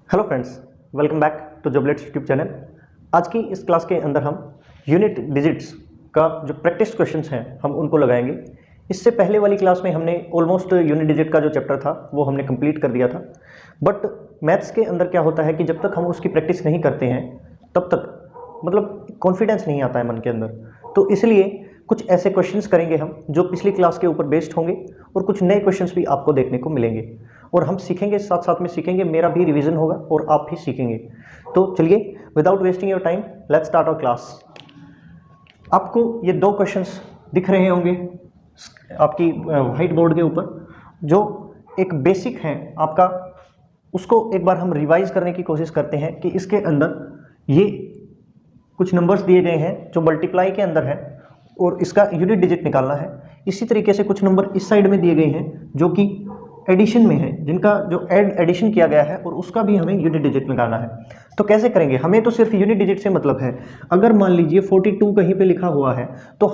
Hello friends, welcome back to Joblets YouTube channel. आज की इस क्लास के अंदर हम यूनिट डिजिट्स का जो प्रैक्टिस क्वेश्चंस हैं हम उनको लगाएंगे। इससे पहले वाली क्लास में हमने ऑलमोस्ट यूनिट डिजिट का जो चैप्टर था वो हमने कंप्लीट कर दिया था। बट मैथ्स के अंदर क्या होता है कि जब तक हम उसकी प्रैक्टिस नहीं करते हैं तब तक कॉन्फिडेंस नहीं आता है मन के अंदर। तो इसलिए कुछ ऐसे क्वेश्चंस करेंगे हम जो पिछली क्लास के ऊपर बेस्ड होंगे और कुछ नए क्वेश्चंस भी आपको देखने को मिलेंगे और हम सीखेंगे, साथ साथ में सीखेंगे, मेरा भी रिवीजन होगा और आप भी सीखेंगे। तो चलिए, without wasting your time, let's start our class. आपको ये दो क्वेश्चंस दिख रहे होंगे आपकी व्हाइट बोर्ड के ऊपर, जो एक बेसिक है आपका। उसको एक बार हम रिवाइज करने की कोशिश करते हैं कि इसके अंदर ये कुछ नंबर्स दिए गए हैं जो मल्टीप्लाई के अंदर है और इसका यूनिट डिजिट निकालना है। इसी तरीके से कुछ नंबर इस साइड में दिए गए हैं जो कि एडिशन में है, जिनका जो एडिशन किया गया है और उसका भी हमें यूनिट डिजिट निकालना है। तो कैसे करेंगे? हमें तो सिर्फ यूनिट डिजिट से मतलब है। अगर मान लीजिए 42 कहीं पे लिखा हुआ है तो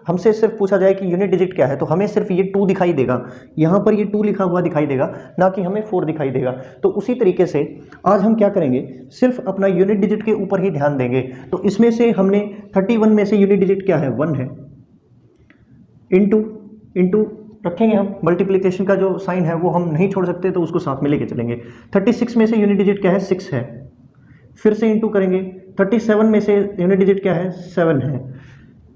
हमसे सिर्फ पूछा जाए कि यूनिट डिजिट क्या है, तो हमें सिर्फ ये 2 दिखाई देगा, यहाँ पर ये 2 लिखा हुआ दिखाई देगा, ना कि हमें 4 दिखाई देगा। तो उसी तरीके से आज हम क्या करेंगे, सिर्फ अपना यूनिट डिजिट के ऊपर ही ध्यान देंगे। तो इसमें से हमने 31 में से यूनिट डिजिट क्या है, 1 है। इंटू रखेंगे हम, मल्टीप्लिकेशन का जो साइन है वो हम नहीं छोड़ सकते तो उसको साथ में लेके चलेंगे। 36 में से यूनिट डिजिट क्या है, 6 है। फिर से इंटू करेंगे। 37 में से यूनिट डिजिट क्या है, 7 है।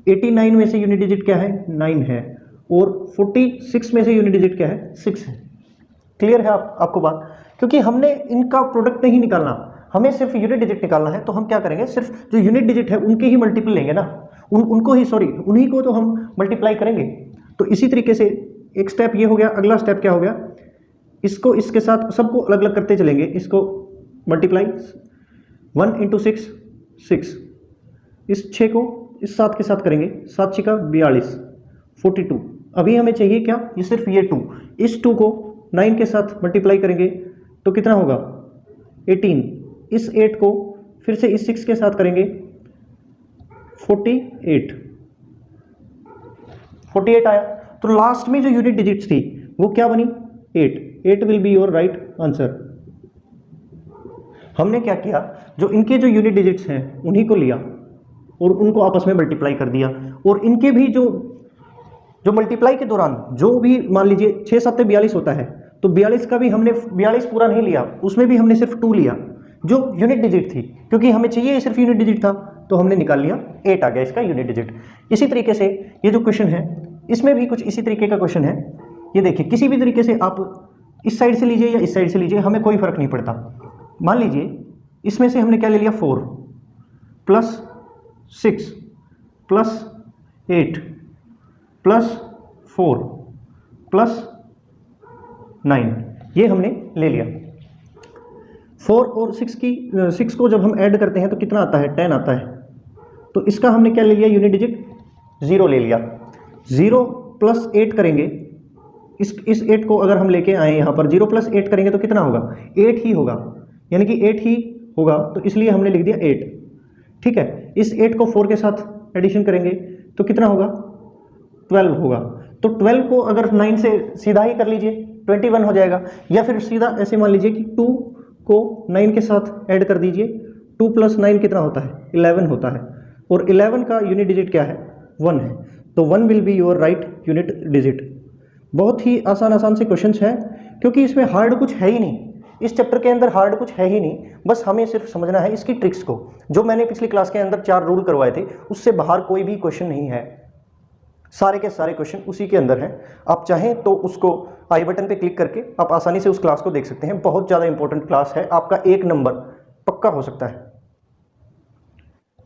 89 में से यूनिट डिजिट क्या है, 9 है। और 46 में से यूनिट डिजिट क्या है, 6 है। क्लियर है आपको बात? क्योंकि हमने इनका प्रोडक्ट नहीं निकालना, हमें सिर्फ यूनिट डिजिट निकालना है। तो हम क्या करेंगे, सिर्फ जो यूनिट डिजिट है उनके ही मल्टीपल लेंगे ना, उन्हीं को तो हम मल्टीप्लाई करेंगे। तो इसी तरीके से एक स्टेप ये हो गया। अगला स्टेप क्या हो गया, इसको इसके साथ सबको अलग अलग करते चलेंगे। इसको मल्टीप्लाई 1 इंटू 6, 6। इस 6 को इस 7 के साथ करेंगे, 7 6 का 42, 42। अभी हमें चाहिए क्या, ये सिर्फ ये 2। इस 2 को 9 के साथ मल्टीप्लाई करेंगे तो कितना होगा, 18। इस 8 को फिर से इस 6 के साथ करेंगे, 48 आया। तो लास्ट में जो यूनिट डिजिट्स थी वो क्या बनी, 8 will be your right answer. हमने क्या किया, जो इनके जो यूनिट डिजिट्स हैं उन्हीं को लिया और उनको आपस में मल्टीप्लाई कर दिया। और इनके भी जो मल्टीप्लाई के दौरान जो भी मान लीजिए 6 7 42 होता है, तो 42 का भी हमने 42 पूरा नहीं लिया, उसमें भी हमने सिर्फ 2 लिया जो यूनिट डिजिट थी, क्योंकि हमें चाहिए सिर्फ यूनिट डिजिट था तो हमने निकाल लिया, 8 आ गया इसका यूनिट डिजिट। इसी तरीके से ये जो क्वेश्चन है इसमें भी कुछ इसी तरीके का क्वेश्चन है। ये देखिए, किसी भी तरीके से आप इस साइड से लीजिए या इस साइड से लीजिए, हमें कोई फर्क नहीं पड़ता। मान लीजिए इसमें से हमने क्या ले लिया, 4 प्लस 6 प्लस 8 प्लस 4 प्लस 9, ये हमने ले लिया। 4 और 6 को जब हम ऐड करते हैं तो कितना आता है, 10 आता है। तो इसका हमने क्या ले लिया, यूनिट डिजिट 0 ले लिया। 0 प्लस 8 करेंगे, इस 8 को अगर हम लेके आए यहाँ पर, 0 प्लस 8 करेंगे तो कितना होगा, 8 ही होगा, यानी कि 8 ही होगा। तो इसलिए हमने लिख दिया 8। ठीक है, इस 8 को 4 के साथ एडिशन करेंगे तो कितना होगा, 12 होगा। तो 12 को अगर 9 से सीधा ही कर लीजिए, 21 हो जाएगा। या फिर सीधा ऐसे मान लीजिए कि 2 को 9 के साथ ऐड कर दीजिए, 2 प्लस 9 कितना होता है, 11 होता है। और 11 का यूनिट डिजिट क्या है, 1 है। तो 1 will be your right unit digit. बहुत ही आसान से क्वेश्चंस हैं, क्योंकि इसमें हार्ड कुछ है ही नहीं। इस चैप्टर के अंदर हार्ड कुछ है ही नहीं, बस हमें सिर्फ समझना है इसकी ट्रिक्स को। जो मैंने पिछली क्लास के अंदर 4 रूल करवाए थे उससे बाहर कोई भी क्वेश्चन नहीं है, सारे के सारे क्वेश्चन उसी के अंदर हैं। आप चाहें तो उसको आई बटन पे क्लिक करके आप आसानी से उस क्लास को देख सकते हैं। बहुत ज़्यादा इंपॉर्टेंट क्लास है, आपका 1 नंबर पक्का हो सकता है।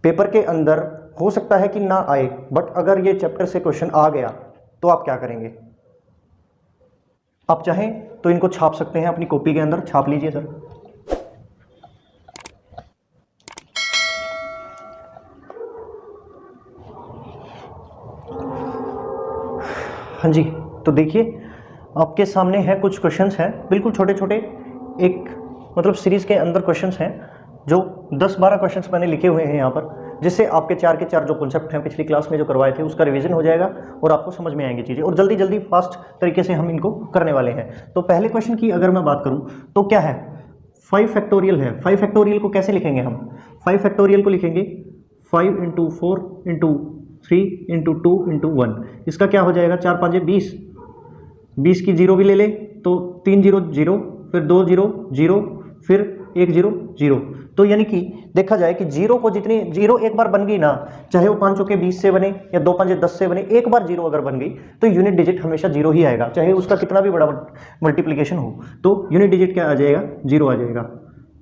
पेपर के अंदर हो सकता है कि ना आए, बट अगर ये चैप्टर से क्वेश्चन आ गया तो आप क्या करेंगे? आप चाहें तो इनको छाप सकते हैं, अपनी कॉपी के अंदर छाप लीजिए सर। हाँ जी, तो देखिए आपके सामने है कुछ क्वेश्चंस हैं, बिल्कुल छोटे छोटे, एक सीरीज के अंदर क्वेश्चंस हैं जो 10-12 क्वेश्चंस मैंने लिखे हुए हैं यहाँ पर, जिससे आपके 4 के 4 जो कॉन्सेप्ट हैं पिछली क्लास में जो करवाए थे उसका रिवीजन हो जाएगा और आपको समझ में आएंगी चीज़ें, और जल्दी जल्दी फास्ट तरीके से हम इनको करने वाले हैं। तो पहले क्वेश्चन की अगर मैं बात करूं तो क्या है, 5 फैक्टोरियल है। 5 फैक्टोरियल को कैसे लिखेंगे हम? 5 फैक्टोरियल को लिखेंगे 5 इंटू 4 इंटू 3 इंटू 2 इंटू 1। इसका क्या हो जाएगा? 4 5 20, 20 की जीरो भी ले ले तो 3 0 0, फिर 2 0 0, फिर 1 0 0। तो यानी कि देखा जाए कि जीरो को जितनी जीरो एक बार बन गई ना, चाहे वो 5 चौके 20 से बने या 2 5 10 से बने, एक बार जीरो अगर बन गई तो यूनिट डिजिट हमेशा जीरो ही आएगा, चाहे उसका कितना भी बड़ा मल्टीप्लिकेशन हो, तो यूनिट डिजिट क्या आ जाएगा? जीरो आ जाएगा।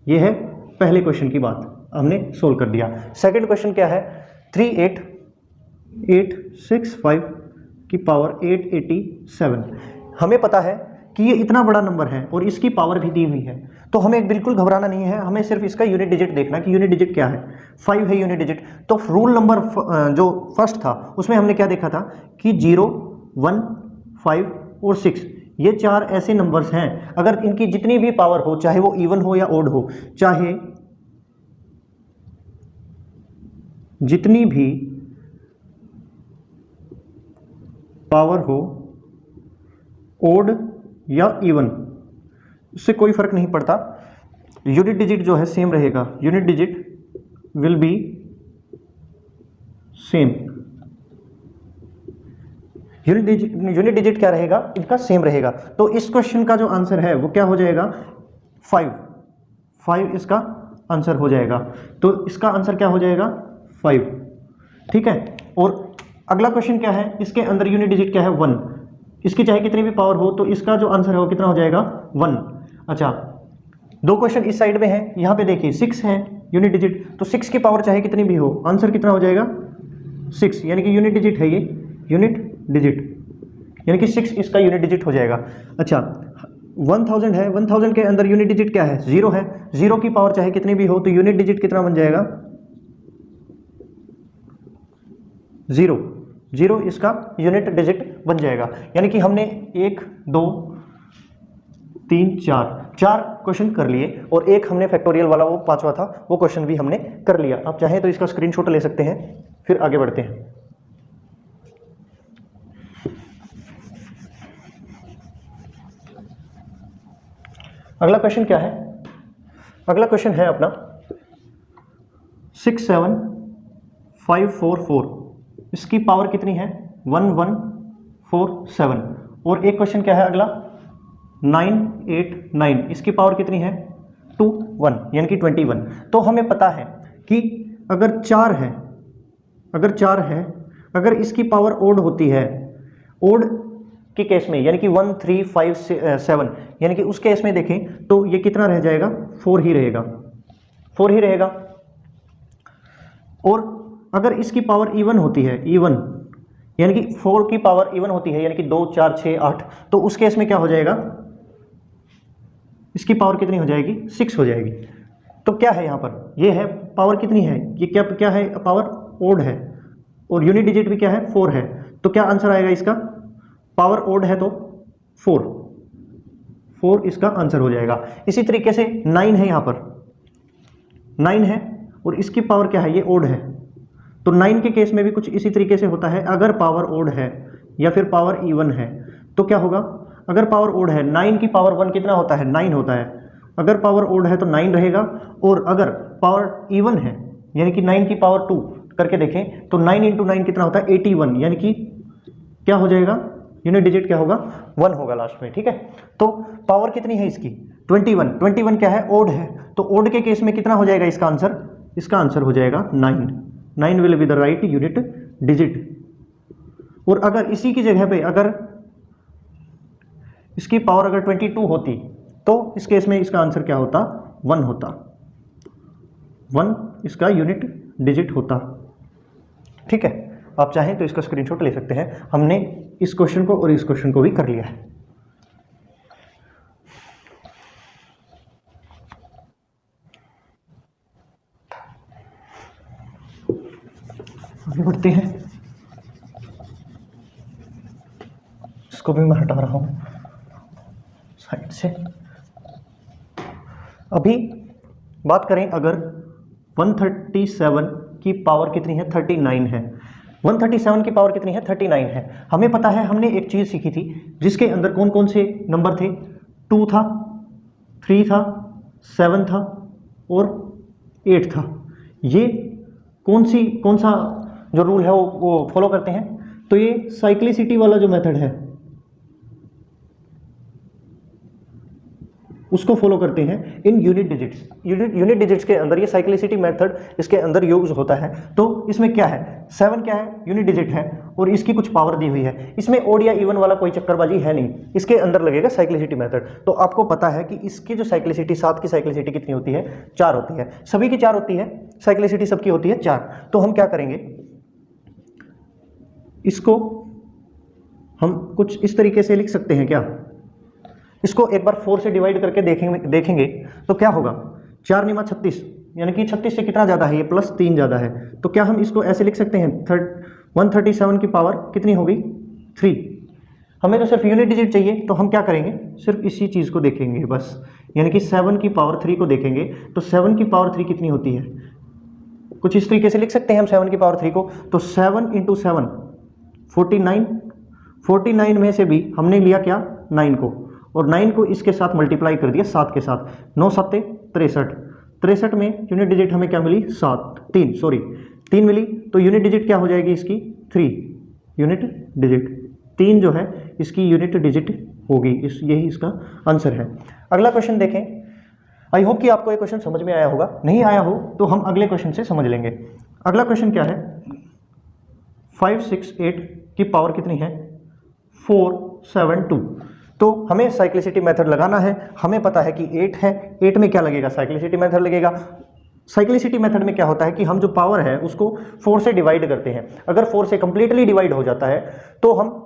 ये है पहले क्वेश्चन की बात, हमने सोल्व कर दिया। सेकंड क्वेश्चन क्या है? 38865 की पावर 887। हमें पता है कि ये इतना बड़ा नंबर है और इसकी पावर भी दी हुई है, तो हमें बिल्कुल घबराना नहीं है, हमें सिर्फ इसका यूनिट डिजिट देखना कि यूनिट डिजिट क्या है। 5 है यूनिट डिजिट। तो रूल नंबर जो फर्स्ट था उसमें हमने क्या देखा था कि 0 1 5 और 6 ये 4 ऐसे नंबर्स हैं, अगर इनकी जितनी भी पावर हो, चाहे वो इवन हो या ओड हो, चाहे जितनी भी पावर हो, ओड या इवन, इससे कोई फर्क नहीं पड़ता, यूनिट डिजिट जो है सेम रहेगा। Unit digit will be same. Unit digit क्या रहेगा? इनका सेम रहेगा। तो इस क्वेश्चन का जो आंसर है वो क्या हो जाएगा? 5 इसका आंसर हो जाएगा। तो इसका आंसर क्या हो जाएगा? 5। ठीक है। और अगला क्वेश्चन क्या है? इसके अंदर यूनिट डिजिट क्या है? 1। इसकी चाहे कितनी भी पावर हो, तो इसका जो आंसर है वो कितना हो जाएगा? 1। अच्छा, 2 क्वेश्चन इस साइड में है, यहाँ पे देखिए 6 है यूनिट डिजिट, तो 6 की पावर चाहे कितनी भी हो, आंसर कितना हो जाएगा? 6, यानी कि यूनिट डिजिट है ये, यूनिट डिजिट, यानी कि 6 इसका यूनिट डिजिट हो जाएगा। अच्छा, 1000 है, 1000 के अंदर यूनिट डिजिट क्या है? 0 है। 0 की पावर चाहे कितनी भी हो, तो यूनिट डिजिट कितना बन जाएगा? 0 इसका यूनिट डिजिट बन जाएगा। यानी कि हमने 1 2 3 4 क्वेश्चन कर लिए, और एक हमने फैक्टोरियल वाला वो 5वां था वो क्वेश्चन भी हमने कर लिया। आप चाहें तो इसका स्क्रीनशॉट ले सकते हैं, फिर आगे बढ़ते हैं। अगला क्वेश्चन क्या है? अगला क्वेश्चन है अपना 67544। इसकी पावर कितनी है? 1147। और एक क्वेश्चन क्या है अगला? 989। इसकी पावर कितनी है? 21, यानी कि 21। तो हमें पता है कि अगर 4 है, अगर इसकी पावर ओड होती है, ओड के केस में, यानी कि 1 3 5 7, यानी कि उस केस में देखें तो ये कितना रह जाएगा? 4 ही रहेगा, 4 ही रहेगा। और अगर इसकी पावर इवन होती है, इवन यानी कि 4 की पावर इवन होती है, यानी कि 2 4 6 8, तो उस केस में क्या हो जाएगा? इसकी पावर कितनी हो जाएगी? 6 हो जाएगी। तो क्या है यहाँ पर? ये है पावर कितनी है? ये क्या है? पावर ओड है, और यूनिट डिजिट भी क्या है? 4 है। तो क्या आंसर आएगा इसका? पावर ओड है तो 4 इसका आंसर हो जाएगा। इसी तरीके से 9 है, यहाँ पर 9 है और इसकी पावर क्या है? ये ओड है। तो 9 के केस में भी कुछ इसी तरीके से होता है। अगर पावर ओड है या फिर पावर इवन है तो क्या होगा? अगर पावर ओड है, 9 की पावर 1 कितना होता है? 9 होता है। अगर पावर ओड है तो 9 रहेगा, और अगर पावर इवन है यानी कि 9 की पावर 2 करके देखें तो 9 × 9 कितना होता है? 81, यानी कि क्या हो जाएगा? यूनिट डिजिट क्या होगा? 1 होगा लास्ट में। ठीक है। तो पावर कितनी है इसकी? 21 क्या है? ओड है। तो ओड के केस में कितना हो जाएगा इसका आंसर? इसका आंसर हो जाएगा 9 will be the right unit digit. और अगर इसी की जगह पे अगर इसकी पावर अगर 22 होती तो इस केस में इसका आंसर क्या होता? 1 होता, 1 इसका यूनिट डिजिट होता। ठीक है। आप चाहें तो इसका स्क्रीनशॉट ले सकते हैं। हमने इस क्वेश्चन को और इस क्वेश्चन को भी कर लिया है। आगे बढ़ते हैं। इसको भी मैं हटा रहा हूं साइड से। अभी बात करें अगर 137 की पावर कितनी है? 39 है। 137 की पावर कितनी है? 39 है। हमें पता है, हमने एक चीज़ सीखी थी जिसके अंदर कौन कौन से नंबर थे? 2 था, 3 था, 7 था और 8 था। ये कौन सा जो रूल है वो फॉलो करते हैं? तो ये साइक्लिसिटी वाला जो मेथड है उसको फॉलो करते हैं in unit digits. Unit digits के अंदर ये साइक्लिसिटी मेथड इसके अंदर यूज होता है। तो इसमें क्या है, 7 क्या है, यूनिट डिजिट है और इसकी कुछ पावर दी हुई है। इसमें ओड या इवन वाला कोई चक्करबाजी है नहीं, इसके अंदर लगेगा साइक्लिसिटी मेथड। तो आपको पता है कि इसकी जो साइक्लिसिटी 7 की साइक्लिसिटी कितनी होती है, 4 होती है। सभी की 4 होती है, साइक्लिसिटी सबकी होती है 4। तो हम क्या करेंगे, इसको हम कुछ इस तरीके से लिख सकते हैं क्या, इसको एक बार 4 से डिवाइड करके देखेंगे तो क्या होगा, 4 निमा 36, यानी कि 36 से कितना ज़्यादा है, ये +3 ज़्यादा है। तो क्या हम इसको ऐसे लिख सकते हैं, 137 की पावर कितनी हो गई, 3। हमें तो सिर्फ यूनिट डिजिट चाहिए, तो हम क्या करेंगे, सिर्फ इसी चीज़ को देखेंगे बस, यानी कि 7 की पावर 3 को देखेंगे। तो 7 की पावर 3 कितनी होती है, कुछ इस तरीके से लिख सकते हैं हम 7 की पावर 3 को। तो 7 × 7 49 में से भी हमने लिया क्या, 9 को, और 9 को इसके साथ मल्टीप्लाई कर दिया 7 के साथ, 9 7 63, 63 में यूनिट डिजिट हमें क्या मिली, 3 मिली। तो यूनिट डिजिट क्या हो जाएगी इसकी, 3 यूनिट डिजिट, 3 जो है इसकी यूनिट डिजिट होगी। यही इसका आंसर है। अगला क्वेश्चन देखें। आई होप कि आपको ये क्वेश्चन समझ में आया होगा, नहीं आया हो तो हम अगले क्वेश्चन से समझ लेंगे। अगला क्वेश्चन क्या है, 568 की पावर कितनी है, 472। तो हमें साइक्लिसिटी मेथड लगाना है। हमें पता है कि 8 है, 8 में क्या लगेगा, साइक्लिसिटी मेथड लगेगा। साइक्लिसिटी मेथड में क्या होता है कि हम जो पावर है उसको 4 से डिवाइड करते हैं। अगर 4 से कंप्लीटली डिवाइड हो जाता है तो हम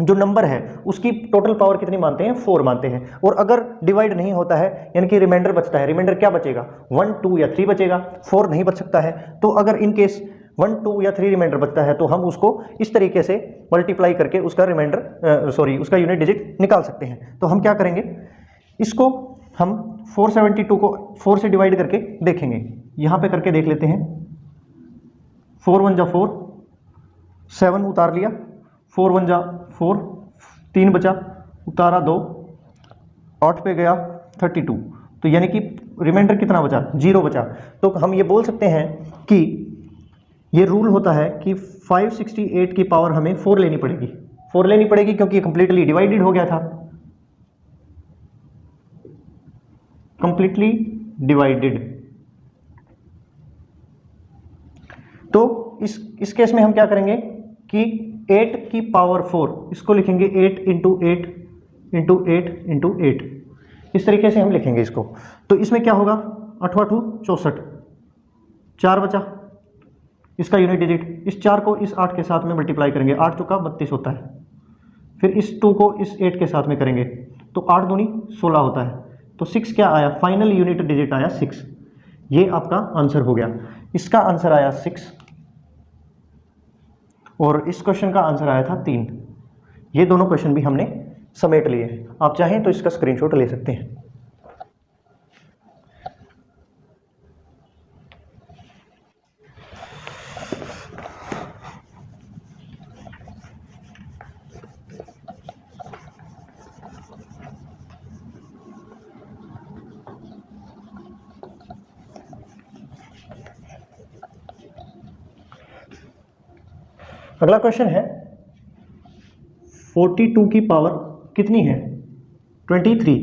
जो नंबर है उसकी टोटल पावर कितनी मानते हैं, 4 मानते हैं। और अगर डिवाइड नहीं होता है यानी कि रिमाइंडर बचता है, रिमाइंडर क्या बचेगा, 1 2 या 3 बचेगा, 4 नहीं बच सकता है। तो अगर इन केस 1 2 या 3 रिमाइंडर बचता है तो हम उसको इस तरीके से मल्टीप्लाई करके उसका उसका यूनिट डिजिट निकाल सकते हैं। तो हम क्या करेंगे, इसको हम 472 को 4 से डिवाइड करके देखेंगे। यहाँ पे करके देख लेते हैं, 4 1 जा 4, 7 उतार लिया, 4 1 जा 4, 3 बचा, उतारा 2, 8 पे गया 32। तो यानी कि रिमाइंडर कितना बचा, 0 बचा। तो हम ये बोल सकते हैं कि ये रूल होता है कि 568 की पावर हमें 4 लेनी पड़ेगी, 4 लेनी पड़ेगी क्योंकि ये कंप्लीटली डिवाइडेड हो गया था, कंप्लीटली डिवाइडेड। तो इस केस में हम क्या करेंगे कि 8 की पावर 4 इसको लिखेंगे 8 × 8 × 8 × 8, इस तरीके से हम लिखेंगे इसको। तो इसमें क्या होगा, 8 8 64, 4 बचा इसका यूनिट डिजिट। इस 4 को इस 8 के साथ में मल्टीप्लाई करेंगे, 8 चौका 32 होता है। फिर इस 2 को इस 8 के साथ में करेंगे तो 8 दूनी 16 होता है। तो 6 क्या आया, फाइनल यूनिट डिजिट आया 6। ये आपका आंसर हो गया। इसका आंसर आया 6 और इस क्वेश्चन का आंसर आया था 3। ये दोनों क्वेश्चन भी हमने समेट लिए हैं। आप चाहें तो इसका स्क्रीनशॉट ले सकते हैं। अगला क्वेश्चन है 42 की पावर कितनी है, 23।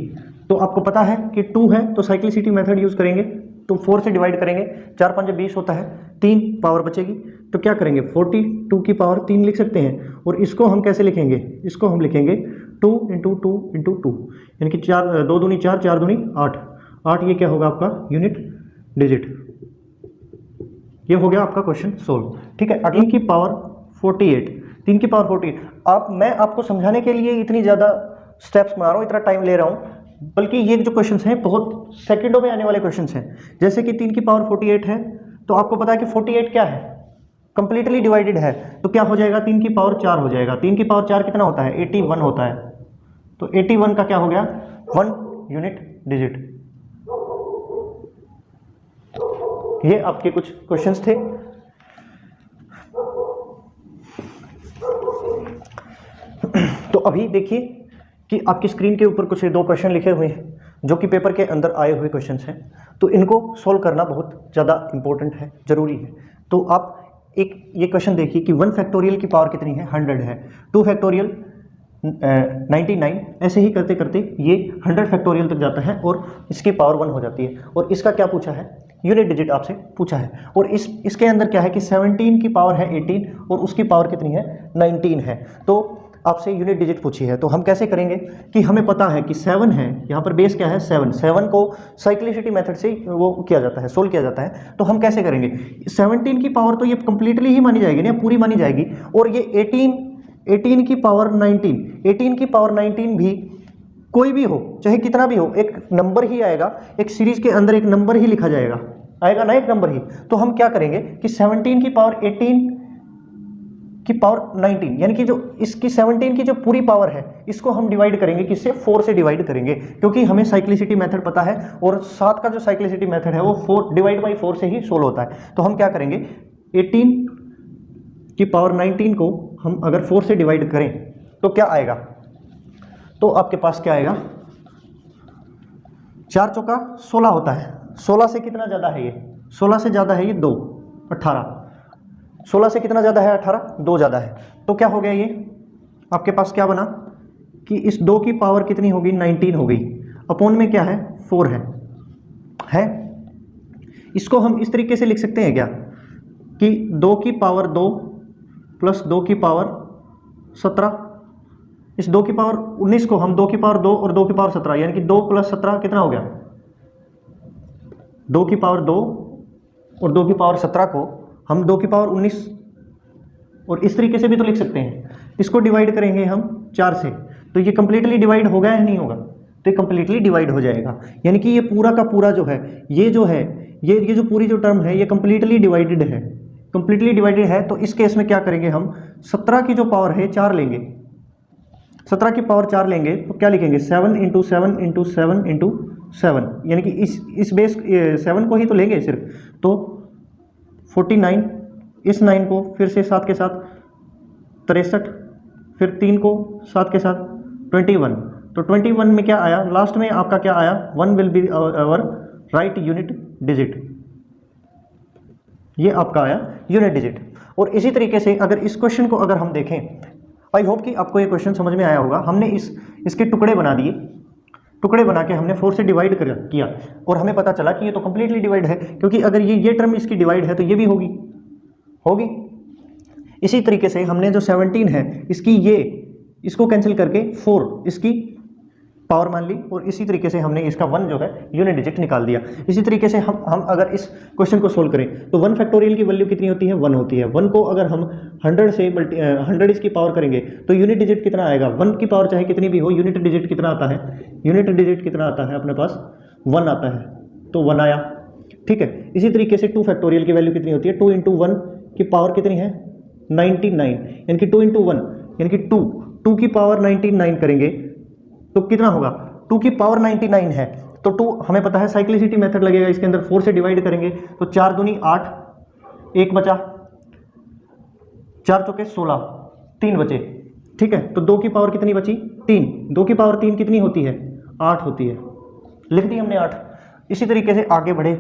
तो आपको पता है कि 2 है तो साइक्लिसिटी मेथड यूज करेंगे, तो 4 से डिवाइड करेंगे, 4 5 20 होता है, 3 पावर बचेगी। तो क्या करेंगे, 42 की पावर 3 लिख सकते हैं। और इसको हम कैसे लिखेंगे, इसको हम लिखेंगे 2 × 2 × 2, यानी कि 2 दूनी 4, 4 दूनी 8, 8 ये क्या होगा आपका यूनिट डिजिट। ये हो गया आपका क्वेश्चन सोल्व। ठीक है, अगली की पावर 48, 3 की पावर 48। मैं आपको समझाने के लिए इतनी ज़्यादा स्टेप्स बना रहा हूँ, इतना टाइम ले रहा हूँ, बल्कि ये जो क्वेश्चंस हैं बहुत सेकंडों में आने वाले क्वेश्चंस हैं। जैसे कि 3 की पावर 48 है तो आपको पता है कि 48 क्या है, कंप्लीटली डिवाइडेड है। तो क्या हो जाएगा, 3 की पावर 4 हो जाएगा। 3 की पावर 4 कितना होता है, 81 होता है। तो 81 का क्या हो गया, 1 यूनिट डिजिट। ये आपके कुछ क्वेश्चंस थे। तो अभी देखिए कि आपकी स्क्रीन के ऊपर कुछ 2 क्वेश्चन लिखे हुए हैं। जो कि पेपर के अंदर आए हुए क्वेश्चंस हैं, तो इनको सॉल्व करना बहुत ज़्यादा इंपॉर्टेंट है, ज़रूरी है। तो आप एक ये क्वेश्चन देखिए कि 1 फैक्टोरियल की पावर कितनी है, 100 है, 2 फैक्टोरियल 99, ऐसे ही करते करते ये 100 फैक्टोरियल तक जाता है और इसकी पावर 1 हो जाती है। और इसका क्या पूछा है, यूनिट डिजिट आपसे पूछा है। और इसके अंदर क्या है कि 17 की पावर है 18 और उसकी पावर कितनी है, 19 है। तो आपसे यूनिट डिजिट पूछी है, तो हम कैसे करेंगे कि हमें पता है कि 7 है, यहाँ पर बेस क्या है 7 को साइक्लिसिटी मेथड से वो किया जाता है, सोल्व किया जाता है। तो हम कैसे करेंगे, 17 की पावर तो ये कंप्लीटली ही मानी जाएगी ना, पूरी मानी जाएगी। और ये 18 की पावर 19, 18 की पावर 19 भी कोई भी हो, चाहे कितना भी हो, एक नंबर ही आएगा, एक सीरीज के अंदर एक नंबर ही लिखा जाएगा, आएगा ना एक नंबर ही। तो हम क्या करेंगे कि 17 की पावर 18 की पावर 19, यानी कि जो इसकी 17 की जो पूरी पावर है इसको हम डिवाइड करेंगे, किससे, 4 से डिवाइड करेंगे, क्योंकि हमें साइक्लिसिटी मेथड पता है और 7 का जो साइक्लिसिटी मेथड है वो 4 डिवाइड बाई 4 से ही सोल्व होता है। तो हम क्या करेंगे, 18 की पावर 19 को हम अगर 4 से डिवाइड करें तो क्या आएगा, तो आपके पास क्या आएगा, 4 चौका 16 होता है। 16 से कितना ज़्यादा है ये, 16 से ज़्यादा है ये 2, 18। 16 से कितना ज़्यादा है, 18, 2 ज़्यादा है। तो क्या हो गया, ये आपके पास क्या बना कि इस 2 की पावर कितनी होगी, 19 हो गई, अपोन में क्या है 4 है। इसको हम इस तरीके से लिख सकते हैं क्या कि 2 की पावर 2 प्लस 2 की पावर 17, इस 2 की पावर 19 को हम 2 की पावर 2 और 2 की पावर 17, यानी कि 2 प्लस 17 कितना हो गया, 2 की पावर 2 और 2 की पावर 17 को हम 2 की पावर 19, और इस तरीके से भी तो लिख सकते हैं। इसको डिवाइड करेंगे हम 4 से, तो ये कंप्लीटली डिवाइड होगा या नहीं होगा, तो ये कंप्लीटली डिवाइड हो जाएगा। यानी कि ये पूरा का पूरा जो है, ये जो है, ये जो पूरी जो टर्म है ये कंप्लीटली डिवाइडेड है, कंप्लीटली डिवाइडेड है। तो इस केस में क्या करेंगे हम, 17 की जो पावर है 4 लेंगे, 17 की पावर 4 लेंगे तो क्या लिखेंगे, 7 इंटू 7 इंटू 7 इंटू 7, यानी कि इस बेस 7 को ही तो लेंगे सिर्फ, तो 49, इस 9 को फिर से 7 के साथ 63, फिर 3 को 7 के साथ 21, तो 21 में क्या आया, लास्ट में आपका क्या आया, 1 will be our right unit digit, ये आपका आया यूनिट डिजिट। और इसी तरीके से अगर इस क्वेश्चन को अगर हम देखें, आई होप कि आपको ये क्वेश्चन समझ में आया होगा। हमने इसके टुकड़े बना दिए, टुकड़े बना के हमने 4 से डिवाइड किया और हमें पता चला कि ये तो कंप्लीटली डिवाइड है, क्योंकि अगर ये टर्म इसकी डिवाइड है तो ये भी होगी। इसी तरीके से हमने जो 17 है इसको कैंसिल करके 4 इसकी पावर मान ली, और इसी तरीके से हमने इसका 1 जो है यूनिट डिजिट निकाल दिया। इसी तरीके से हम अगर इस क्वेश्चन को सोल्व करें तो 1 फैक्टोरियल की वैल्यू कितनी होती है, 1 होती है। 1 को अगर हम 100 से 100 इसकी पावर करेंगे तो यूनिट डिजिट कितना आएगा, 1 की पावर चाहे कितनी भी हो, यूनिट डिजिट कितना आता है, यूनिट डिजिट कितना आता है अपने पास, 1 आता है, तो 1 आया, ठीक है। इसी तरीके से 2 फैक्टोरियल की वैल्यू कितनी होती है, 2 इंटू 1 की पावर कितनी है, 99, यानी कि 2 इंटू 1 यानी कि 2 की पावर 99 करेंगे तो कितना होगा, 2 की पावर 99 है, तो 2 हमें पता है साइक्लिसिटी मेथड लगेगा, इसके अंदर 4 से डिवाइड करेंगे तो 4 दूनी 8, 1 बचा, 4 चौके 16, 3 बचे, ठीक है। तो 2 की पावर कितनी बची, 3, 2 की पावर 3 कितनी होती है, 8 होती है, लिख दी हमने 8। इसी तरीके से आगे बढ़े,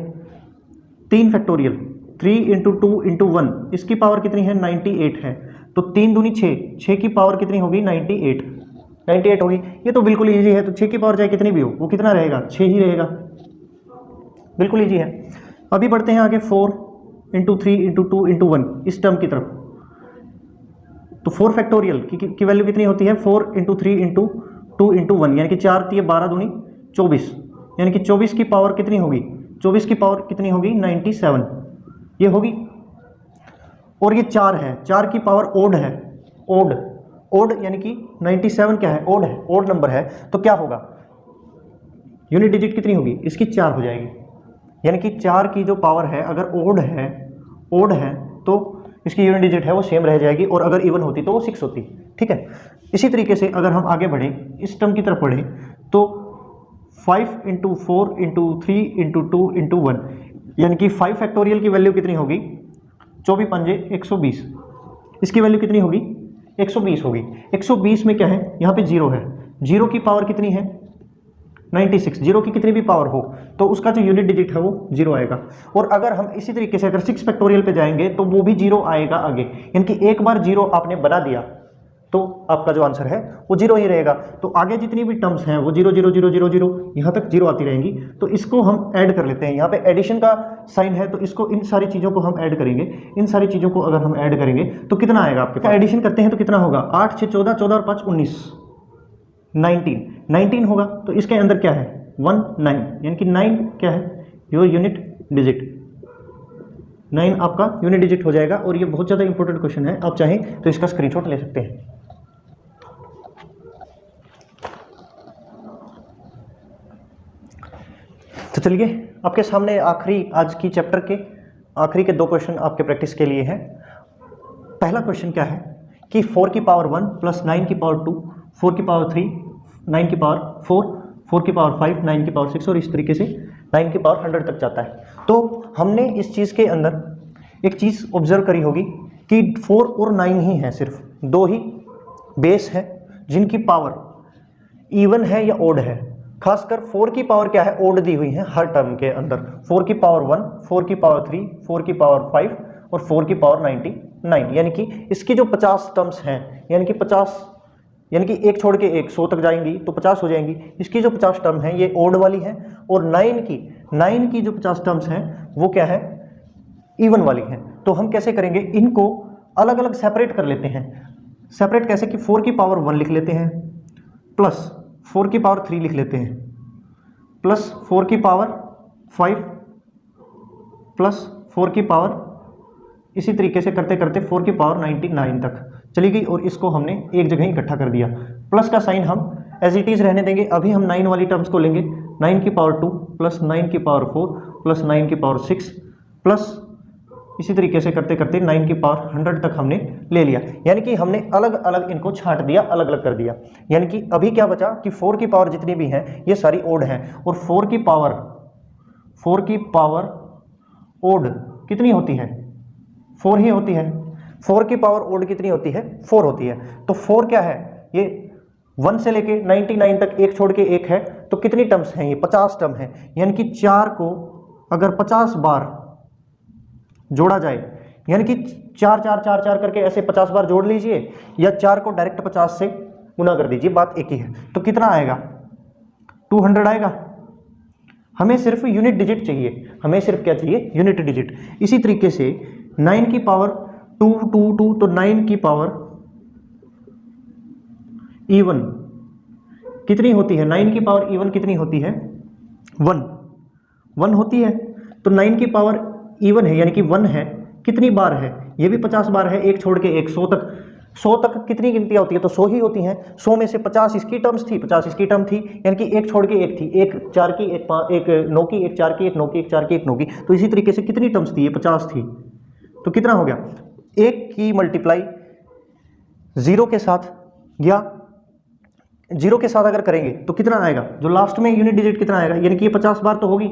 3 फैक्टोरियल, 3 इंटू 2 इंटू 1, इसकी पावर कितनी है, 98 है, तो 3 दूनी 6, 6 की पावर कितनी होगी, 98 होगी। ये तो बिल्कुल ईजी है, तो 6 की पावर चाहे कितनी भी हो वो कितना रहेगा, 6 ही रहेगा, बिल्कुल ईजी है। अभी बढ़ते हैं आगे, 4 इंटू 3 इंटू 2 इंटू 1 इस टर्म की तरफ, तो 4 फैक्टोरियल की वैल्यू कितनी होती है, 4 इंटू 3 इंटू 2 इंटू 1, यानी कि 4 3 12 दूनी 24, यानी कि 24 की पावर कितनी होगी, 24 की पावर कितनी होगी, 97, ये होगी। और ये 4 है, 4 की पावर ओड है, ओड यानी कि 97 क्या है, ओड है, ओड नंबर है, तो क्या होगा, यूनिट डिजिट कितनी होगी, इसकी 4 हो जाएगी, यानी कि 4 की जो पावर है अगर ओड है तो इसकी यूनिट डिजिट है वो सेम रह जाएगी, और अगर इवन होती तो वो 6 होती, ठीक है। इसी तरीके से अगर हम आगे बढ़े, इस टर्म की तरफ बढ़े, तो 5 इंटू 4 इंटू 3 इंटू 2 इंटू 1, यानी कि 5 फैक्टोरियल की वैल्यू कितनी होगी, 24 पंजे 120, इसकी वैल्यू कितनी होगी, 120 होगी। 120 में क्या है, यहाँ पे 0 है, 0 की पावर कितनी है, 96, जीरो की कितनी भी पावर हो तो उसका जो यूनिट डिजिट है वो जीरो आएगा। और अगर हम इसी तरीके से अगर 6 फैक्टोरियल पे जाएंगे तो वो भी जीरो आएगा आगे, यानी कि एक बार जीरो आपने बना दिया तो आपका जो आंसर है वो जीरो ही रहेगा। तो आगे जितनी भी टर्म्स हैं वो zero zero zero zero zero यहाँ तक जीरो आती रहेंगी। तो इसको हम ऐड कर लेते हैं, यहाँ पे एडिशन का साइन है तो इसको इन सारी चीज़ों को हम ऐड करेंगे। इन सारी चीज़ों को अगर हम ऐड करेंगे तो कितना आएगा आपके पास, एडिशन करते हैं तो कितना होगा, 8 6 14, 14 और 5 19, 19 होगा। तो इसके अंदर क्या है 1 9, यानी कि 9 क्या है योर यूनिट डिजिट, 9 आपका यूनिट डिजिट हो जाएगा। और ये बहुत ज़्यादा इंपॉर्टेंट क्वेश्चन है, आप चाहें तो इसका स्क्रीनशॉट ले सकते हैं। तो चलिए आपके सामने आखिरी आज की चैप्टर के आखिरी के 2 क्वेश्चन आपके प्रैक्टिस के लिए हैं। पहला क्वेश्चन क्या है कि 4 की पावर 1 प्लस 9 की पावर 2, 4 की पावर 3, 9 की पावर 4, 4 की पावर 5, 9 की पावर 6 और इस तरीके से 9 की पावर 100 तक जाता है। तो हमने इस चीज़ के अंदर एक चीज़ ऑब्जर्व करी होगी कि 4 और 9 ही हैं, सिर्फ 2 ही बेस हैं जिनकी पावर इवन है या ओड है। खासकर 4 की पावर क्या है, ओड दी हुई है हर टर्म के अंदर। 4 की पावर 1, 4 की पावर 3, 4 की पावर 5 और 4 की पावर 99, यानी कि इसकी जो 50 टर्म्स हैं, यानी कि 50 यानी कि एक छोड़ के एक 100 तक जाएंगी तो 50 हो जाएंगी। इसकी जो 50 टर्म है ये ओड वाली है और 9 की जो 50 टर्म्स हैं वो क्या है, इवन वाली है। तो हम कैसे करेंगे, इनको अलग अलग सेपरेट कर लेते हैं। सेपरेट कैसे कि 4 की पावर 1 लिख लेते हैं प्लस 4 की पावर 3 लिख लेते हैं प्लस 4 की पावर 5 प्लस 4 की पावर, इसी तरीके से करते करते 4 की पावर 99 तक चली गई और इसको हमने एक जगह इकट्ठा कर दिया। प्लस का साइन हम एज इट इज रहने देंगे। अभी हम 9 वाली टर्म्स को लेंगे, 9 की पावर 2 प्लस 9 की पावर 4 प्लस 9 की पावर 6 प्लस इसी तरीके से करते करते 9 की पावर 100 तक हमने ले लिया। यानी कि हमने अलग अलग इनको छांट दिया, अलग अलग कर दिया। यानी कि अभी क्या बचा कि 4 की पावर जितनी भी हैं ये सारी ओड हैं और 4 की पावर ओड कितनी होती है, 4 ही होती है। 4 की पावर ओड कितनी होती है, 4 होती है। तो 4 क्या है, ये 1 से लेके 99 तक एक छोड़ के एक है, तो कितनी टर्म्स हैं, ये 50 टर्म है। यानी कि 4 को अगर 50 बार जोड़ा जाए, यानी कि 4 4 4 4 करके ऐसे 50 बार जोड़ लीजिए या 4 को डायरेक्ट 50 से गुना कर दीजिए, बात एक ही है। तो कितना आएगा, 200 आएगा। हमें सिर्फ यूनिट डिजिट चाहिए, हमें सिर्फ क्या चाहिए, यूनिट डिजिट। इसी तरीके से 9 की पावर 2 2 2, तो 9 की पावर इवन कितनी होती है, 9 की पावर इवन कितनी होती है, 1 होती है। तो 9 की पावर इवन है यानी कि 1 है, कितनी बार है, ये भी 50 बार है, एक छोड़ के एक 100 तक कितनी गिनतियाँ होती है, तो 100 ही होती हैं। 100 में से 50 इसकी टर्म्स थी, 50 इसकी टर्म थी, यानी कि एक छोड़ के एक थी, एक 4 की, एक 9 की, एक 4 की, एक 9 की, एक 4 की, एक 9 की। तो इसी तरीके से कितनी टर्म्स थी, ये 50 थी। तो कितना हो गया, 1 की मल्टीप्लाई 0 के साथ या 0 के साथ अगर करेंगे तो कितना आएगा, जो लास्ट में यूनिट डिजिट कितना आएगा, यानी कि ये 50 बार तो होगी।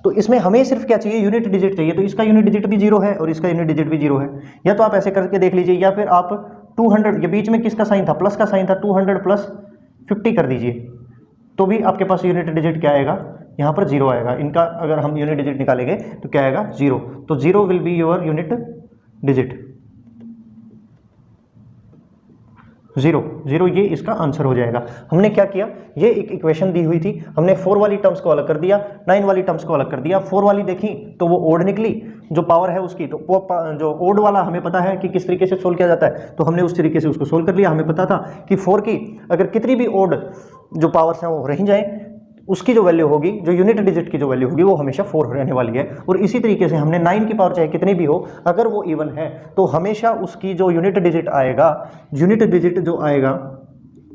तो इसमें हमें सिर्फ क्या चाहिए, यूनिट डिजिट चाहिए। तो इसका यूनिट डिजिट भी 0 है और इसका यूनिट डिजिट भी 0 है। या तो आप ऐसे करके देख लीजिए, या फिर आप 200, ये बीच में किसका साइन था, प्लस का साइन था, 200 प्लस 50 कर दीजिए, तो भी आपके पास यूनिट डिजिट क्या आएगा, यहाँ पर 0 आएगा। इनका अगर हम यूनिट डिजिट निकालेंगे तो क्या आएगा, 0। तो 0 will be your unit digit, 0 ये इसका आंसर हो जाएगा। हमने क्या किया, ये एक इक्वेशन दी हुई थी, हमने 4 वाली टर्म्स को अलग कर दिया, 9 वाली टर्म्स को अलग कर दिया। 4 वाली देखी तो वो ओड निकली, जो पावर है उसकी, तो वो जो ओड वाला हमें पता है कि किस तरीके से सोल्व किया जाता है, तो हमने उस तरीके से उसको सोल्व कर लिया। हमें पता था कि 4 की अगर कितनी भी ओड जो पावर्स हैं वो रह जाए, उसकी जो वैल्यू होगी, जो यूनिट डिजिट की जो वैल्यू होगी वो हमेशा 4 रहने वाली है। और इसी तरीके से हमने 9 की पावर चाहे कितनी भी हो, अगर वो इवन है तो हमेशा उसकी जो यूनिट डिजिट आएगा, यूनिट डिजिट जो आएगा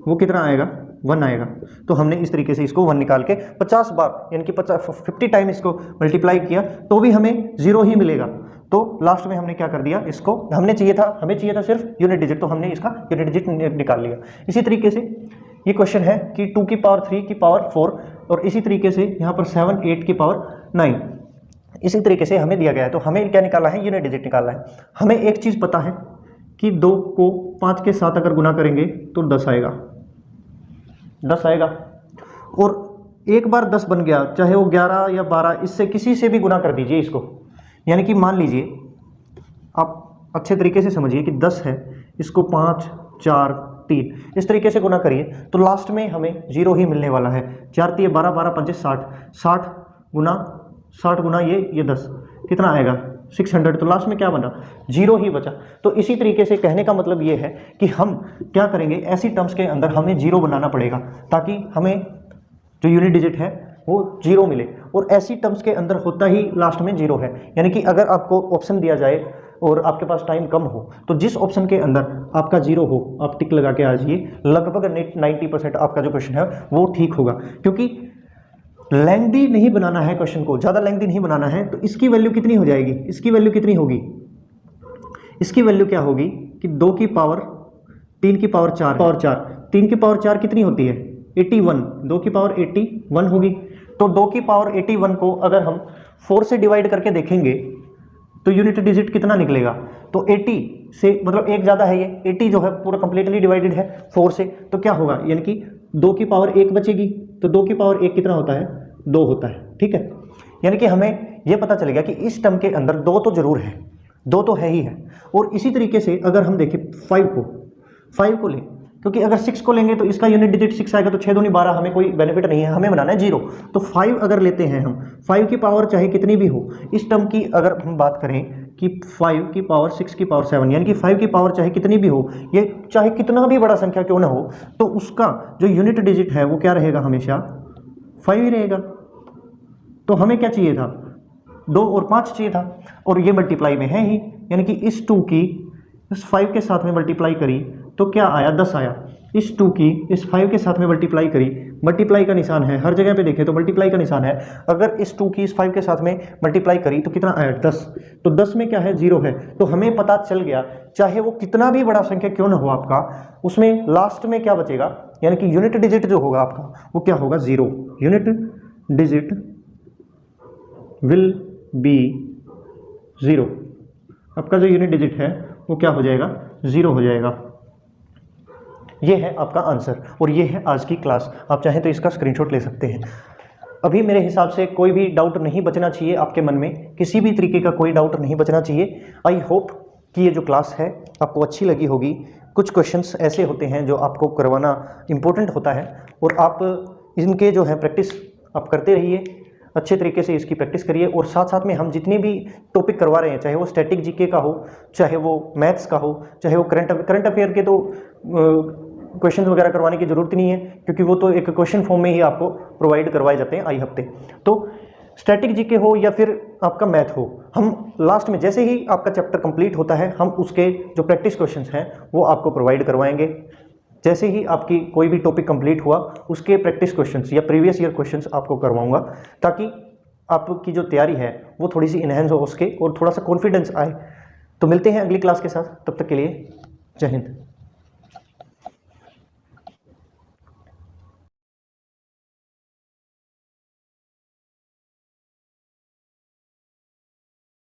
वो कितना आएगा, 1 आएगा। तो हमने इस तरीके से इसको 1 निकाल के 50 बार यानी कि 50 टाइम इसको मल्टीप्लाई किया तो भी हमें 0 ही मिलेगा। तो लास्ट में हमने क्या कर दिया, इसको हमें चाहिए था सिर्फ यूनिट डिजिट, तो हमने इसका यूनिट डिजिट निकाल लिया। इसी तरीके से ये क्वेश्चन है कि 2 की पावर 3 की पावर 4 और इसी तरीके से यहाँ पर 7 8 की पावर 9, इसी तरीके से हमें दिया गया है। तो हमें क्या निकाला है, यूनिट डिजिट निकालना है। हमें एक चीज़ पता है कि 2 को 5 के साथ अगर गुना करेंगे तो 10 आएगा, 10 आएगा। और एक बार 10 बन गया, चाहे वो 11 या 12, इससे किसी से भी गुना कर दीजिए इसको। यानी कि मान लीजिए आप अच्छे तरीके से समझिए कि 10 है, इसको 5 4 3 इस तरीके से गुना करिए तो लास्ट में हमें 0 ही मिलने वाला है। 4 3 12 12 5 60, 60 गुना ये 10 कितना आएगा 600। तो लास्ट में क्या बना 0 ही बचा। तो इसी तरीके से कहने का मतलब ये है कि हम क्या करेंगे, ऐसी टर्म्स के अंदर हमें 0 बनाना पड़ेगा ताकि हमें जो यूनिट डिजिट है वो 0 मिले, और ऐसी टर्म्स के अंदर होता ही लास्ट में 0 है। यानी कि अगर आपको ऑप्शन दिया जाए और आपके पास टाइम कम हो तो जिस ऑप्शन के अंदर आपका 0 हो आप टिक लगा के आ जाइए, लगभग 90% आपका जो क्वेश्चन है वो ठीक होगा। क्योंकि लेंथी नहीं बनाना है क्वेश्चन को, ज़्यादा लेंथी नहीं बनाना है। तो इसकी वैल्यू कितनी हो जाएगी, इसकी वैल्यू कितनी होगी, इसकी वैल्यू क्या होगी कि 2 की पावर 3 की पावर 4 3 की पावर 4 कितनी होती है 81, 2 की पावर 81 होगी। तो 2 की पावर 81 को अगर हम 4 से डिवाइड करके देखेंगे तो यूनिट डिजिट कितना निकलेगा, तो 80 से मतलब एक ज़्यादा है, ये 80 जो है पूरा कंप्लीटली डिवाइडेड है 4 से, तो क्या होगा यानी कि 2 की पावर 1 बचेगी। तो 2 की पावर 1 कितना होता है 2 होता है, ठीक है। यानी कि हमें यह पता चलेगा कि इस टर्म के अंदर 2 तो जरूर है, 2 तो है ही है। और इसी तरीके से अगर हम देखें 5 को लें, क्योंकि अगर 6 को लेंगे तो इसका यूनिट डिजिट 6 आएगा, तो 6 दूनी 12, हमें कोई बेनिफिट नहीं है, हमें बनाना है 0। तो 5 अगर लेते हैं हम, 5 की पावर चाहे कितनी भी हो, इस टर्म की अगर हम बात करें कि 5 की पावर 6 की पावर 7, यानी कि 5 की पावर चाहे कितनी भी हो, ये चाहे कितना भी बड़ा संख्या क्यों ना हो, तो उसका जो यूनिट डिजिट है वो क्या रहेगा, हमेशा 5 ही रहेगा। तो हमें क्या चाहिए था 2 और 5 चाहिए था, और ये मल्टीप्लाई में है ही, यानी कि इस 2 की इस 5 के साथ में मल्टीप्लाई करी तो क्या आया 10 आया। इस 2 की इस 5 के साथ में मल्टीप्लाई करी, मल्टीप्लाई का निशान है, हर जगह पे देखें तो मल्टीप्लाई का निशान है। अगर इस 2 की इस 5 के साथ में मल्टीप्लाई करी तो कितना आया 10। तो 10 में क्या है 0 है। तो हमें पता चल गया चाहे वो कितना भी बड़ा संख्या क्यों ना हो आपका, उसमें लास्ट में क्या बचेगा, यानी कि यूनिट डिजिट जो होगा आपका वो क्या होगा 0। Unit digit will be 0। आपका जो यूनिट डिजिट है वो क्या हो जाएगा 0 हो जाएगा। ये है आपका आंसर और ये है आज की क्लास। आप चाहें तो इसका स्क्रीनशॉट ले सकते हैं। अभी मेरे हिसाब से कोई भी डाउट नहीं बचना चाहिए आपके मन में, किसी भी तरीके का कोई डाउट नहीं बचना चाहिए। आई होप कि ये जो क्लास है आपको अच्छी लगी होगी। कुछ क्वेश्चंस ऐसे होते हैं जो आपको करवाना इम्पोर्टेंट होता है, और आप इनके जो है प्रैक्टिस आप करते रहिए, अच्छे तरीके से इसकी प्रैक्टिस करिए। और साथ साथ में हम जितने भी टॉपिक करवा रहे हैं, चाहे वो स्टैटिक जीके का हो, चाहे वो मैथ्स का हो, चाहे वो करंट अफेयर के, तो क्वेश्चन वगैरह करवाने की ज़रूरत नहीं है, क्योंकि वो तो एक क्वेश्चन फॉर्म में ही आपको प्रोवाइड करवाए जाते हैं आई हफ्ते। तो स्टैटिक जीके हो या फिर आपका मैथ हो, हम लास्ट में जैसे ही आपका चैप्टर कंप्लीट होता है हम उसके जो प्रैक्टिस क्वेश्चंस हैं वो आपको प्रोवाइड करवाएंगे। जैसे ही आपकी कोई भी टॉपिक कंप्लीट हुआ उसके प्रैक्टिस क्वेश्चंस या प्रीवियस ईयर क्वेश्चंस आपको करवाऊंगा, ताकि आपकी जो तैयारी है वो थोड़ी सी इन्हेंस हो उसके, और थोड़ा सा कॉन्फिडेंस आए। तो मिलते हैं अगली क्लास के साथ, तब तक के लिए जय हिंद।